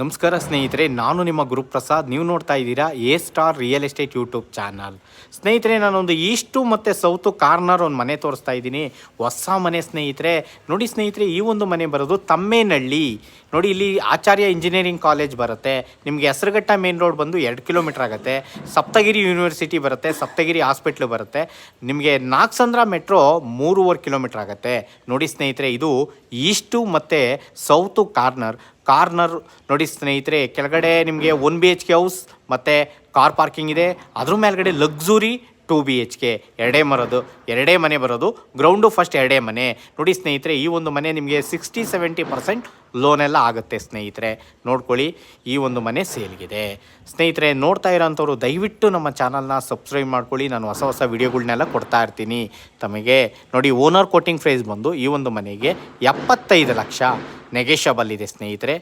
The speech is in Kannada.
ನಮಸ್ಕಾರ ಸ್ನೇಹಿತರೆ, ನಾನು ನಿಮ್ಮ ಗುರುಪ್ರಸಾದ್. ನೀವು ನೋಡ್ತಾ ಇದ್ದೀರಾ A star real estate YouTube channel. ಸ್ನೇಹಿತರೆ, ನಾನೊಂದು ಈಸ್ಟು ಮತ್ತು ಸೌತು ಕಾರ್ನರ್ ಒಂದು ಮನೆ ತೋರಿಸ್ತಾ ಇದ್ದೀನಿ. ಹೊಸ ಮನೆ ಸ್ನೇಹಿತರೆ. ನೋಡಿ ಸ್ನೇಹಿತರೆ, ಈ ಒಂದು ಮನೆ ಬರೋದು ತಮ್ಮೇನಹಳ್ಳಿ. ನೋಡಿ, ಇಲ್ಲಿ ಆಚಾರ್ಯ ಇಂಜಿನಿಯರಿಂಗ್ ಕಾಲೇಜ್ ಬರುತ್ತೆ. ನಿಮಗೆ ಹೆಸರುಘಟ್ಟ ಮೇನ್ ರೋಡ್ ಬಂದು 2 ಕಿಲೋಮೀಟ್ರ್ ಆಗುತ್ತೆ. ಸಪ್ತಗಿರಿ ಯೂನಿವರ್ಸಿಟಿ ಬರುತ್ತೆ, ಸಪ್ತಗಿರಿ ಹಾಸ್ಪಿಟ್ಲು ಬರುತ್ತೆ. ನಿಮಗೆ ನಾಗಸಂದ್ರ ಮೆಟ್ರೋ 3.5 ಕಿಲೋಮೀಟ್ರ್ ಆಗುತ್ತೆ. ನೋಡಿ ಸ್ನೇಹಿತರೆ, ಇದು ಈಸ್ಟು ಮತ್ತು ಸೌತು ಕಾರ್ನರ್ ನೋಡಿ ಸ್ನೇಹಿತರೆ. ಕೆಳಗಡೆ ನಿಮಗೆ 1 BHK ಹೌಸ್ ಮತ್ತು ಕಾರ್ ಪಾರ್ಕಿಂಗ್ ಇದೆ. ಅದ್ರ ಮೇಲ್ಗಡೆ ಲಕ್ಸುರಿ 2 BHK ಎರಡೇ ಮನೆ ಬರೋದು. ಗ್ರೌಂಡು ಫಸ್ಟ್ ಎರಡೇ ಮನೆ. ನೋಡಿ ಸ್ನೇಹಿತರೆ, ಈ ಒಂದು ಮನೆ ನಿಮಗೆ 60-70% ಲೋನೆಲ್ಲ ಆಗುತ್ತೆ ಸ್ನೇಹಿತರೆ. ನೋಡ್ಕೊಳ್ಳಿ, ಈ ಒಂದು ಮನೆ ಸೇಲ್ಗಿದೆ ಸ್ನೇಹಿತರೆ. ನೋಡ್ತಾ ಇರೋಂಥವ್ರು ದಯವಿಟ್ಟು ನಮ್ಮ ಚಾನಲ್ನ ಸಬ್ಸ್ಕ್ರೈಬ್ ಮಾಡ್ಕೊಳ್ಳಿ. ನಾನು ಹೊಸ ವಿಡಿಯೋಗಳನ್ನೆಲ್ಲ ಕೊಡ್ತಾ ಇರ್ತೀನಿ ತಮಗೆ. ನೋಡಿ, ಓನರ್ ಕೋಟಿಂಗ್ ಪ್ರೈಸ್ ಬಂದು ಈ ಒಂದು ಮನೆಗೆ 75 ಲಕ್ಷ ನೆಗೆಷಬಲ್ ಇದೆ ಸ್ನೇಹಿತರೆ.